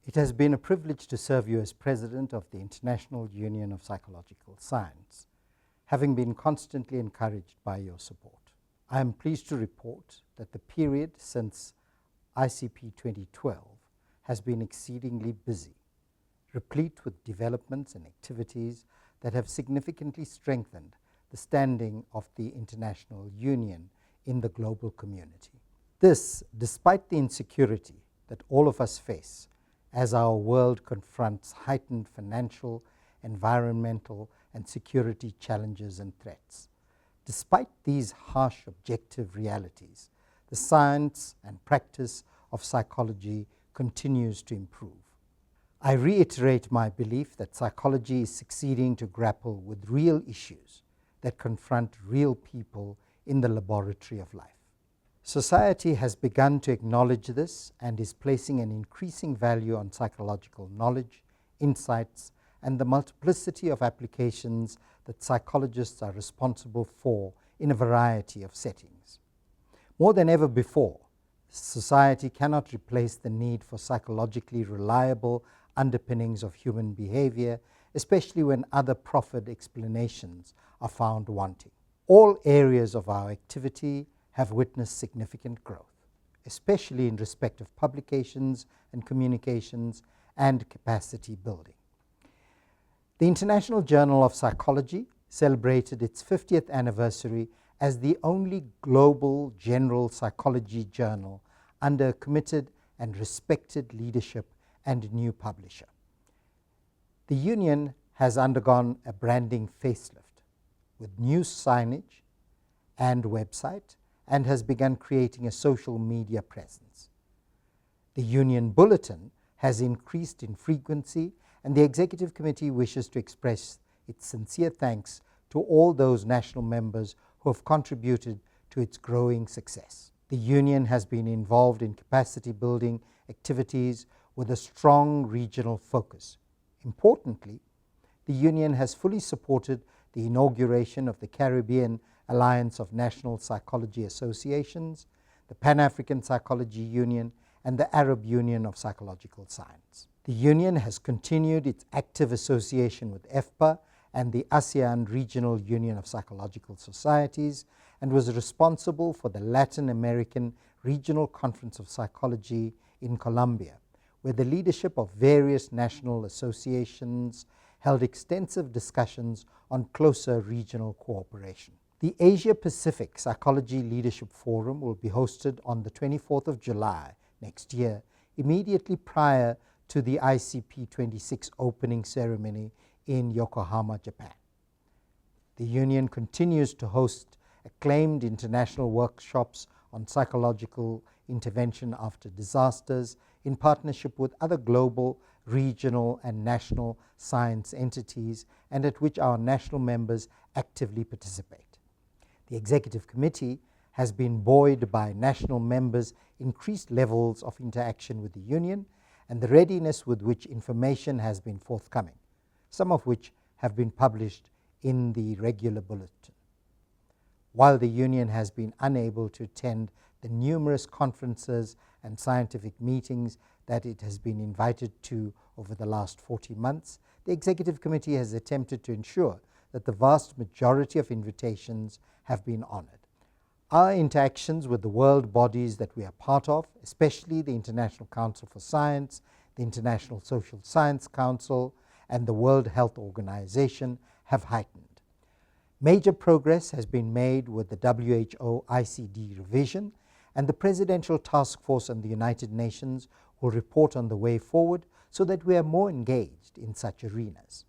It has been a privilege to serve you as President of the International Union of Psychological Science, having been constantly encouraged by your support. I am pleased to report that the period since ICP 2012 has been exceedingly busy, replete with developments and activities that have significantly strengthened the standing of the International Union in the global community. This, despite the insecurity that all of us face as our world confronts heightened financial, environmental, and security challenges and threats. Despite these harsh objective realities, the science and practice of psychology continues to improve. I reiterate my belief that psychology is succeeding to grapple with real issues that confront real people in the laboratory of life. Society has begun to acknowledge this and is placing an increasing value on psychological knowledge, insights, and the multiplicity of applications that psychologists are responsible for in a variety of settings. More than ever before, society cannot replace the need for psychologically reliable underpinnings of human behavior, especially when other proffered explanations are found wanting. All areas of our activity have witnessed significant growth, especially in respect of publications and communications and capacity building. The International Journal of Psychology celebrated its 50th anniversary as the only global general psychology journal under a committed and respected leadership and new publisher. The Union has undergone a branding facelift with new signage and website, and has begun creating a social media presence. The Union Bulletin has increased in frequency, and the Executive Committee wishes to express its sincere thanks to all those national members who have contributed to its growing success. The Union has been involved in capacity building activities with a strong regional focus. Importantly, the Union has fully supported the inauguration of the Caribbean Alliance of National Psychology Associations, the Pan-African Psychology Union, and the Arab Union of Psychological Science. The Union has continued its active association with EFPA and the ASEAN Regional Union of Psychological Societies, and was responsible for the Latin American Regional Conference of Psychology in Colombia, where the leadership of various national associations held extensive discussions on closer regional cooperation. The Asia-Pacific Psychology Leadership Forum will be hosted on the 24th of July next year, immediately prior to the ICP 26 opening ceremony in Yokohama, Japan. The Union continues to host acclaimed international workshops on psychological intervention after disasters in partnership with other global, regional, and national science entities, and at which our national members actively participate. The Executive Committee has been buoyed by national members' increased levels of interaction with the Union and the readiness with which information has been forthcoming, some of which have been published in the regular bulletin. While the Union has been unable to attend the numerous conferences and scientific meetings that it has been invited to over the last 40 months, the Executive Committee has attempted to ensure that the vast majority of invitations have been honored. Our interactions with the world bodies that we are part of, especially the International Council for Science, the International Social Science Council, and the World Health Organization, have heightened. Major progress has been made with the WHO ICD revision, and the Presidential Task Force and the United Nations will report on the way forward so that we are more engaged in such arenas.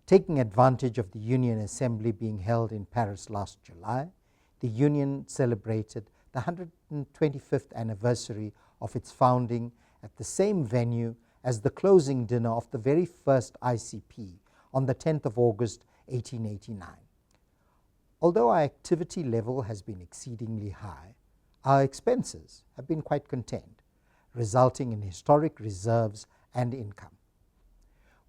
Taking advantage of the Union Assembly being held in Paris last July, the Union celebrated the 125th anniversary of its founding at the same venue as the closing dinner of the very first ICP on the 10th of August 1889. Although our activity level has been exceedingly high, our expenses have been quite contained, resulting in historic reserves and income.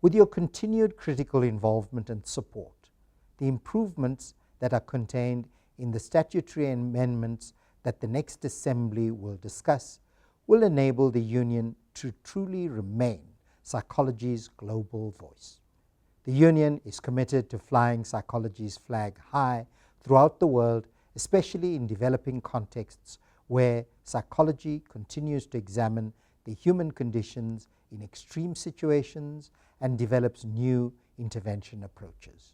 With your continued critical involvement and support, the improvements that are contained in the statutory amendments that the next Assembly will discuss will enable the Union to truly remain psychology's global voice. The Union is committed to flying psychology's flag high throughout the world, especially in developing contexts where psychology continues to examine the human conditions in extreme situations and develops new intervention approaches.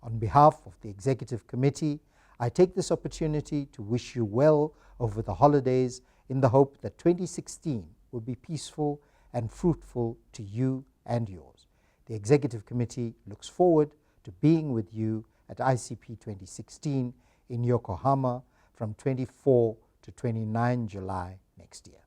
On behalf of the Executive Committee, I take this opportunity to wish you well over the holidays in the hope that 2016 will be peaceful and fruitful to you and yours. The Executive Committee looks forward to being with you at ICP 2016 in Yokohama from 24 to 29 July next year.